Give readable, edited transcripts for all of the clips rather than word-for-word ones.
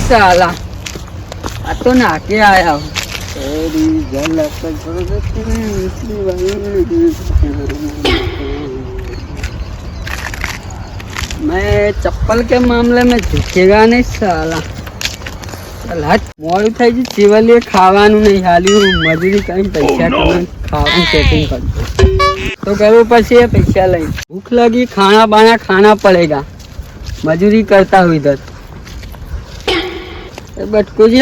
साला आ तो नाके आया हूँ तेरी झलक मैं चप्पल के मामले में झुकेगा नहीं साला मोड़ू થઈ ગયું ચીવલીએ ખાવાનું નહીં હાલ્યું મજૂરી કરીને પૈસા કમાઈને ખાવાનું સેટિંગ કરજો તો કરવું પડશે પૈસા લઈ ભૂખ લગી ખાना बाना खाना पड़ेगा मजदूरी करता हूँ इधर बटकू जी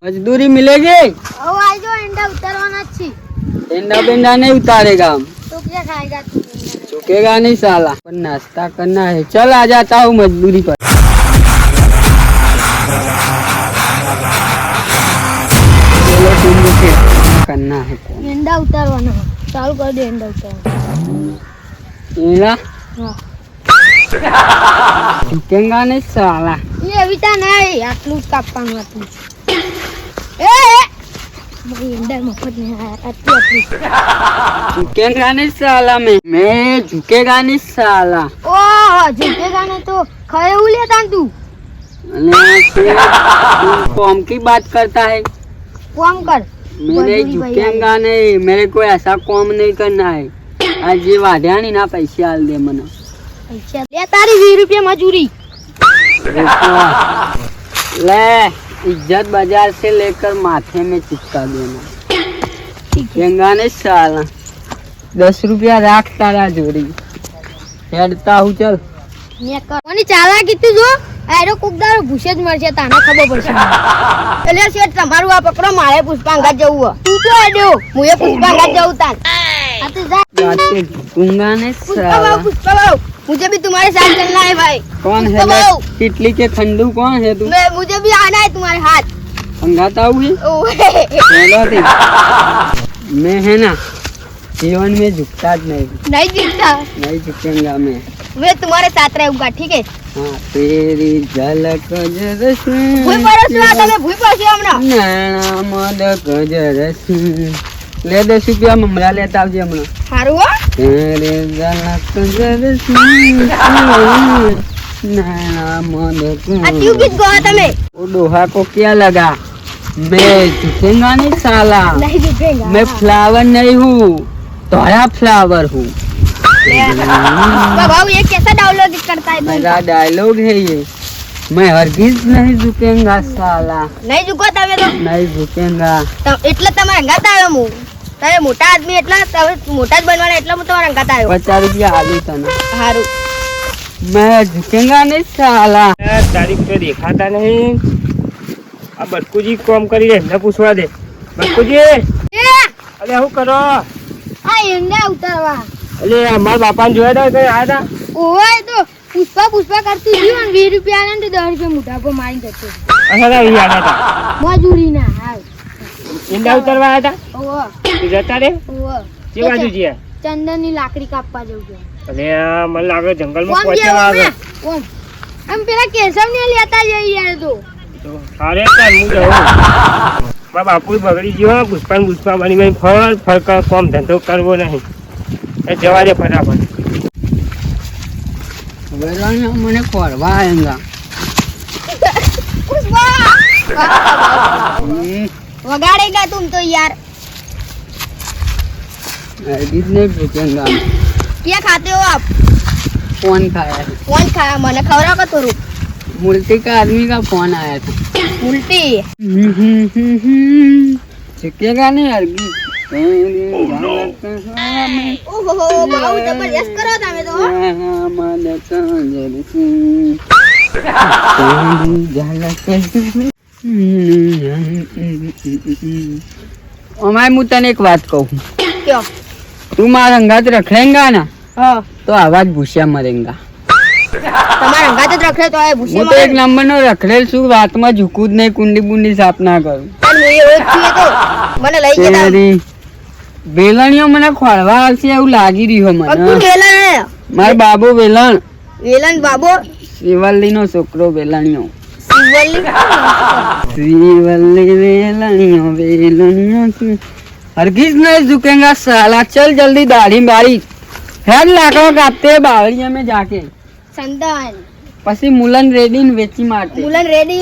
मजदूरी मिलेगी एंडा उतारवाना छी एंडा बेंडा नहीं उतारेगा हम तो क्या खाएगा तू चुकेगा नहीं साला पर नाश्ता करना है चल आ जाता हूँ मजदूरी पर करना है एंडा उतारवाना चालू कर दे एंडा उतारवाना हाँ झुकेगा नहीं साला ये विटा नहीं आटलू कापવાનું આટલું એ ભાઈ એંડા મફત નહીં આટલું झुकेगा नहीं साला मैं झुकेगा नहीं साला ओह झुकेगा नहीं तो खड़े हो लेता तू कौम की बात करता है काम कर मैंने झुकेगा नहीं मेरे को ऐसा काम नहीं करना है आज ये वाद्या नहीं ना पैसे आल दे मना पैसा ले तारी 20 रुपया मजूरी ले इज्जत बाजार से लेकर माथे में चिपका देना झुकेगा नहीं साला 10 रुपया राख तारा जोड़ी हेडता हूँ चल मैं कोनी चाला कीધું જો આરો કુકદારો ભૂસે જ મરશે તાને ખબર પડશે એટલે શેઠ તમારું આ પકડો મારે પુષ્પાંગાત જવું તું તો આડ્યો મુએ પુષ્પાંગાત જવું તાન આ તો જા जाते झुकेगा नहीं साला पुष्पा मुझे भी तुम्हारे साथ चलना है भाई कौन है तितली के खंडू कौन है तू मुझे भी आना है तुम्हारे हाथ संगाता हुई मैं है ना जीवन में झुकता नहीं झुकता नहीं झुकेगा मैं तुम्हारे साथ रहूंगा ठीक है हाँ तेरी झलक ले 10 रुपया ममरा लेता आवजे हमने हारू हो तेरे झलक क्यों गीत गाया तमे वो दोहा को क्या लगा मैं झुकेगा नहीं साला नहीं झुकेगा मैं फ्लावर नहीं हूँ तोरा फ्लावर हूँ बाबू ये कैसा डायलॉग करता है मेरा डायलॉग है ये मैं हरगिज नहीं झुकेगा साला नहीं झुको तमे तो नहीं झुकेगा એટલે તમે રંગાત આવ્યો હું તમે મોટા આદમી એટલા તમે મોટા જ બનવાના એટલા હું તમારા રંગાત આવ્યો 50 रुपया आलू तना हारू मैं झुकेगा नहीं साला तारीख तो देखाता नहीं अब बटकू जी काम करी रे न पूछवा दे बटकू जी अरे હું કરો આ એંડા ઉતારવા અલે અમાર બાપાને જોયા તા કઈ આયા તા ઓય તો પુષ્પા કરતી હતી અને 20 રૂપિયા આલે ને 10 રૂપિયા મોઢા પર મારી જતો અચ્છા ઈ આયા તા મજૂરી ના હાવ ઈંડા ઉતારવા આયા તા ઓહ તું જતા રે ઓહ કે બાજુ જીયા ચંદનની લાકડી કાપવા જવું છે અલે મને લાગે જંગલમાં કોણ પહોંચવા આવે ઓમ આમ પેલા કેશવને લેતા જઈ યાર તો અરે તાર હું જાઉં મારા બાપુ બગડી ગયો પુષ્પા બની મેં ફર કામ ધંધો કરવો નહીં એ જવા દે ફટાફટ વેરાને મને ખોરવા આયેગા पुष्पा वगाड़ेगा तुम तो यार हरगिज नहीं झुकेगा क्या खाते हो आप फोन खाया है कौन खाया मैंने खवरा का थोरू मुल्टी का आदमी का फोन आया था उल्टी झुकेगा नहीं हरगिज ओहो बाबू जबरदस्त करो તમે તો मैं હું તને એક વાત કહું क्यों તું મારા અંગાત રખડેંગા ना हां तो आवाज भूसिया मरेगा તમારા અંગાત જ રખડે તો આ ભૂસે હું તો એક નંબર નો રખડેલ છું વાતમાં ઝૂકું જ નહીં કુંડી બુંડી સાફ ના કરું પણ હું એ ઓળખી તો મને લઈ જતા વેલણીઓ મને ખોળવા આવશે એવું લાગી રહ્યું કોણ મને વેલણ હે મારો બાબો વેલણ વેલણ બાબો શિવલ્લી નો છોકરો વેલણીઓ શિવલ્લી वेलणियों हरगिज नहीं झुकेगा साला चल जल्दी दाढ़ी बारी हेड लाकड़ों काटते बावड़िया में जाके संदन પછી મુલન રેડી ને વેચી મારતે. મુલન રેડી.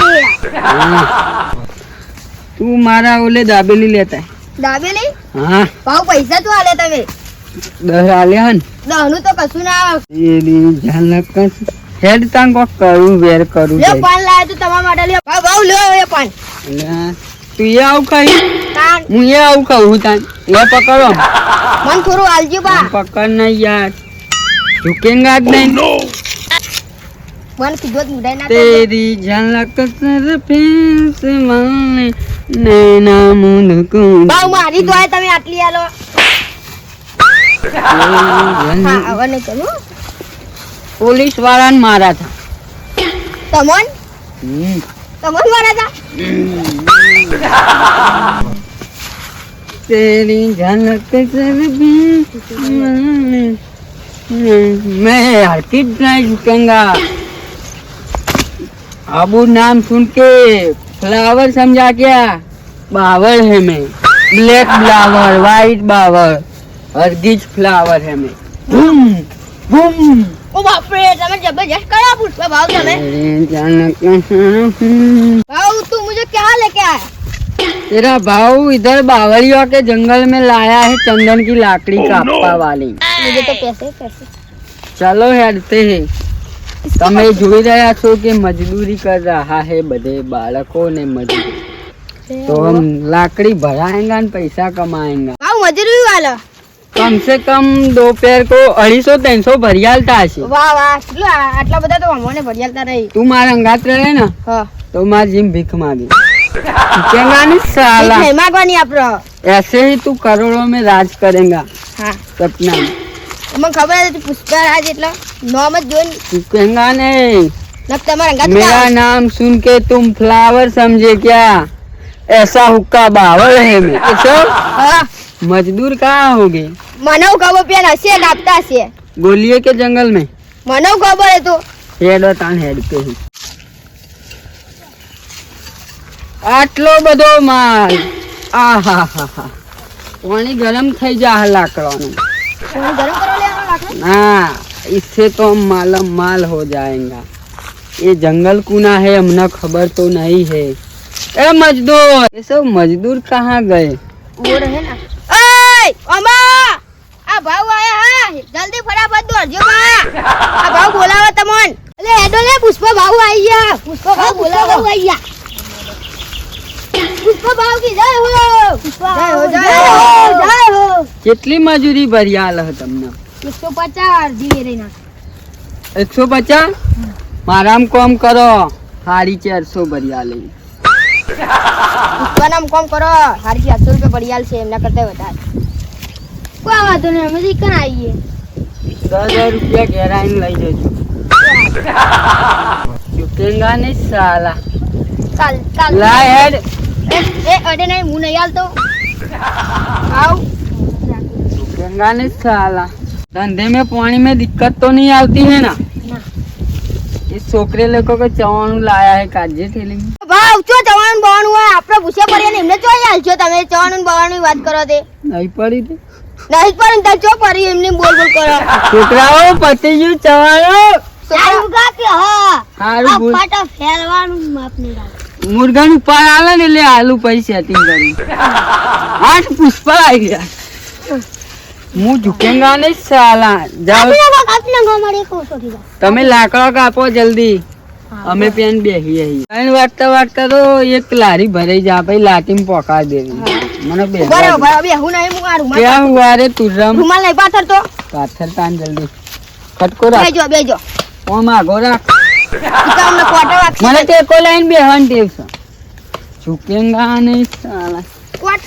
તું મારા ઓલે દાબેલી લેતા. દાબેલી હા ભાવ પૈસા તો આલે તમે. 10 આલ્યા હન. 10 નું તો કશું ના આવે. એની ઝલક હેડ તાંગ કો કરું વેર કરું લ્યો પાન લાયા તું તમારા માટે લ્યો. ભાવ ભાવ લ્યો એ પાન. એટલે તું એ આવું કહી તાન હું એ આવું કહું તાન એ પકડો મન થોડું આલજો બા. પકડ નહીં યાર झुकेगा नहीं મન કીધું મુડાઈ ના तेरी झलक सर फिर से माने नैना मुझको ભાવ મારી તો તમે આટલી આલો. હા હવે નહીં ચલો. पुलिस वाला ने मारा था તમન તમન મારા તા. तेरी झलक सर फिर से माने मैं हरकित नहीं झुकेगा अब नाम सुन के फ्लावर समझा क्या बावल है मैं ब्लैक फ्लावर वाइट बावल हरगिज फ्लावर है मैं बूम बूम ઓ બાપ રે તમે જબરજસ્ત કરા પુષ્પ ભાવ તમે. ભાવ તું મુझे क्या लेके आया. तेरा भाव इधर बावलियों के जंगल में लाया है चंदन की लाकड़ी कापा वाली मुझे तो पैसे पैसे. चलो હેડતે હે તમે જોઈ રહ્યા છો કે મજદૂરી કર रहा है બધે બાળકો ને મજદૂરી तो हम लाकड़ी भराएंगा और पैसा कमाएंगा ભાવ મજૂરી વાલો. कम से कम दोपहर को 250-300 भरियालता हશે. વાહ વાહ કેટલા આટલા બધા તો અમોને ભરિયાલતા રહી. तू मारा अंगात रहे ना હા तो मार जिम भीख मांगी क्या नहीं साला નહીં માગવાની આપણો. ऐसे ही तू करोड़ों में राज करेगा હા सपना में મને ખબર હતી પુષ્પરાજ એટલે નામ જ જોઈને तू कहेगा नहीं નક તમારા અંગાત मेरा नाम सुन के तुम फ्लावर समझे क्या ऐसा हुक्का बावल है मैं ऐसा હા मजदूर कहाँ होगे મને ખબર પેન હશે કાપતા હશે. गोलिये के जंगल में મને ખબર હે તો हेड तान हेड पे ही આટલો બધો માલ આહાહાહા પાણી ગરમ થઈ જા લાકડાનું પાણી ગરમ કરવા લેવાનો લાકડો. हाँ इससे तो हम मालम माल हो जाएगा ये जंगल कुना है हमने खबर तो नहीं है ए मजदूर ये सब मजदूर कहाँ गए वो રહે ને. ઓય ઓમા આ ભાવ આયા હા જલ્દી ફટાફટ દોડજો બા. આ ભાવ બોલાવો તમોન. એટલે હેડો લે પુષ્પ ભાવ આવી ગયા. પુષ્પ ભાવ બોલાવો આવી ગયા. પુષ્પ ભાવ કી જય હો. પુષ્પ જય હો જય હો જય હો. કેટલી મજૂરી ભર્યા હે તમને 150 અરજી રહી ના. 150 મારામ કોમ કરો 450 ભર્યા લઈ પુષ્પ નામ કોમ કરો. 750 રૂપિયા પડિયાલ છે એમના કરતા વધારે. કોઈ વાતો નહીં અમે દીકન આવીએ. 10,000 રૂપિયા ઘેરાઈને લઈ જજો ચૂકેગા નહીં સાલા કાલ કાલ લા હેડ એ અડે નહીં હું નહીં આલતો. આવ चूकेगा नहीं साला धंधे में पानी में दिक्कत तो नहीं आती है ना इस छोकरे लोगों को चवाणू लाया है काजे थैली में ભાવ ચો જવાનું બવાનું હોય આપણે પૂછે પડીએ ને એમને ચોઈ આલજો તમે જવાનું બવાનું વાત કરો તે नहीं पड़ी थी નહીં પણ તા ચો પડી એમને બોલ બોલ કરો. छोकराओ पति जी चवाणू સારું કા કે હા हारू बोल ફાટા ફેરવાનું માપ નહીં રાખ. मुर्गा नु पार आला ने ले आलू पैसे सेटिंग करी 8 पुष्पा आई गया मुंह झुकेगा नहीं साला जाओ આપને ગમાડે કો તો દીધા. તમે લાકડા કાપો જલ્દી અમે પેન બેહી અહીં અને વાટતા વાટતા તો એક લારી ભરાઈ જા પછી લાટીમાં પોકા દેવી મને બે બરાબર બરાબર હું નહીં હું આ क्या રૂમાલ हुआ रे तुरम રૂમાલ નહીં પાથર તો પાથર તાન જલ્દી ખટકો રાખ બેજો બેજો ઓમ આગો રાખ તમને કોટા વાગશે. મને તે કો લાઈન બેહવાન ટેવ છે झुकेगा नहीं साला કોટ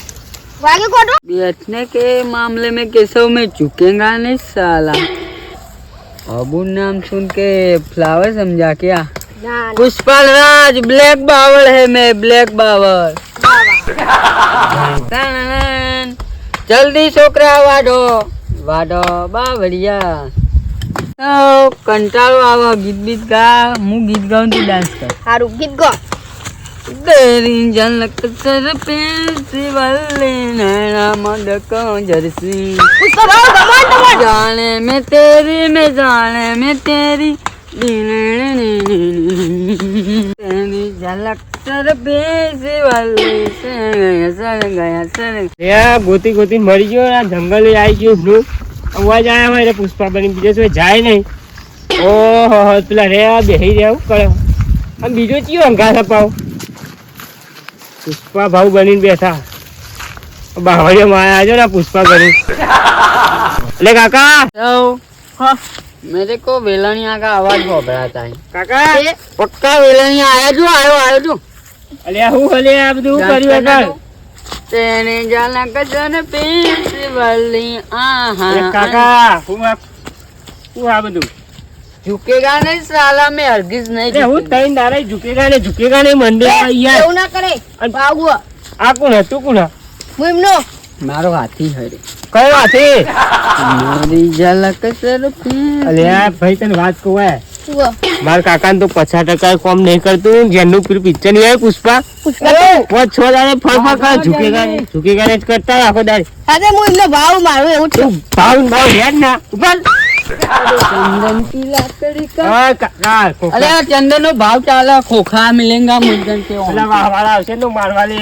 વાગે કોટો. बैठने के मामले में केशव में झुकेगा नहीं साला अबू नाम सुन के फ्लावर समझा क्या ના पुष्पल राज ब्लैक बावल है मैं ब्लैक बावल जल्दी छोकरा वाडो वाडो बावड़िया कंटाळो आवा गीत बीत गा હું ગીત ગાઉં તું ડાન્સ કર સારું ગીત ગો. तेरी झलक सर पे सिवले नैना मदको जर्सी પુષ્પ ભાવ ગમાન તમાર. जाने में तेरी તેની ઝલક સર બેસી વાલી સર ગયા સર ત્યાં ગોતી ગોતી મરી ગયો આ જંગલે આવી ગયો હું અવાજ આવ્યા હોય એટલે પુષ્પા બની બીજો શું જાય નહીં ઓહો પેલા રે બેહી રહ્યા શું કરે આમ બીજો ચિયો અંગાસ અપાવ પુષ્પા ભાવ બનીને બેઠા બાવળીઓ માં આવ્યા છો ને પુષ્પા બની એટલે કાકા मेरे को वेलणिया का आवाज घबराता है કાકા पक्का वेलणिया आया जो आयो जो અલ્યા હું હલે આ બધું શું કર્યું આગળ तेने ઝલક સર બેસી વાલી અરે કાકા હું આ બધું झुकेगा नहीं साला मैं हरगिज नहीं એટલે હું તૈન દારે ઝુકેગા ને મંદિર યાર એવું ના કરે ભાગવો આ કોણ હતું કોણ હું એમનો मारो हाथी है रे કયો હાથી મારી ઝલક સર અલ્યા ભાઈ તને વાત કહું હે જુઓ મારા કાકા તો 50% કોમ નહીં કરતું જેનું પિક્ચર નહીં આવે પુષ્પા પાંચ છ દાડે ફળ કરે ઝુકેગા ને જ કરતા હોય આખો દાડે અરે હું એમનો ભાવ મારું એવું છે ભાવ હેડ ના ઉપર चंदन की लाकड़ी का હા કાકા अरे चंदन नो भाव चाला खोखा मिलेगा मुर्गन के પેલા વાળા આવશે તો મારવા લે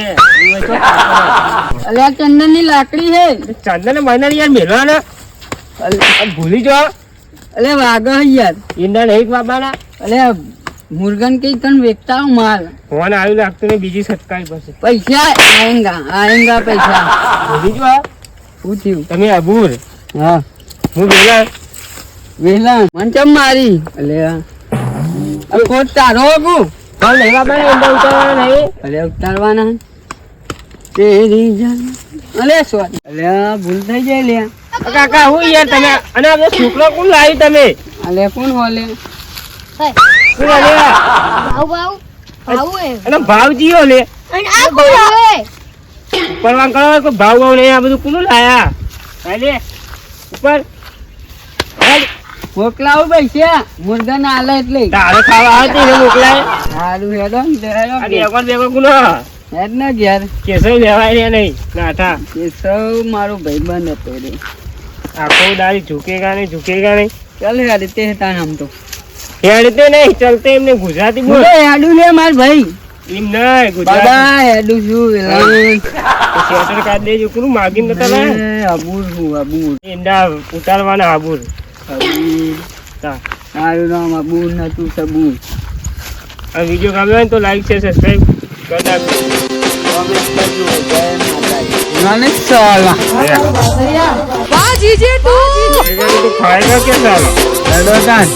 अरे चंदन की लाकड़ी है ચંદન મહિના યાર મેળવા ને ભૂલી જો अरे वागा है यार ઈંડા નહીં બાબાના अरे मुर्गन के कन बेचता हूँ माल ફોન આવ્યું લાગતું ને બીજી સટકાઈ પછી पैसा आएगा पैसा ભૂલી જો पूछ्યું તમે અબૂર हाँ હું બોલા वेला मंचम मारी अरे कोट तारो को ફોન નહીં બાબાના ઈંડા ઉતારવાના નહીં अरे उतारवाना है तेरी जान अरे सॉरी अरे भूल થઈ જાય લે કાકા હું યાર તમે અને આ છોકરો કોણ લાવી તમે અલે કોણ હોલે કોણ લાવ્યા ભાવ એ અને ભાવ જીઓ લે અને આ કોણ આવે પરવા કરો કોઈ ભાવ નહીં આ બધું કોણ લાયા હાલે ઉપર હાલ મોકલાવું પૈસા મુર્ગન આલે એટલે તારે ખાવા આવે તે મોકલાય સારું હેડો અને એકવાર બેગો કોણ હેડ ને ઘેર કેસો લેવાય રે નહીં નાઠા એ સૌ મારો ભાઈબંધ હતો રે આખો દાડી ઝુકેગા નહીં ચાલ હેડ તે હતા નામ તો હેડતે નહીં ચલતે એમને ગુજરાતી બોલ હેડું લે માર ભાઈ એમ નહીં ગુજરાતી બાબા હેડું છું વેલાણ સ્વેટર કાઢ દેજો કોનું માગીને નતા લાયા અબૂર હું અબૂર ઈંડા ઉતારવાના આબુર અબૂર તા મારું નામ અબૂર નતું સબૂર આ વિડીયો ગમ્યો હોય તો લાઈક છે સબસ્ક્રાઇબ કરી નાખજો કોમેન્ટ કરજો જય માતાજી મને સાલા ખાएगा क्या साला હેડો તાન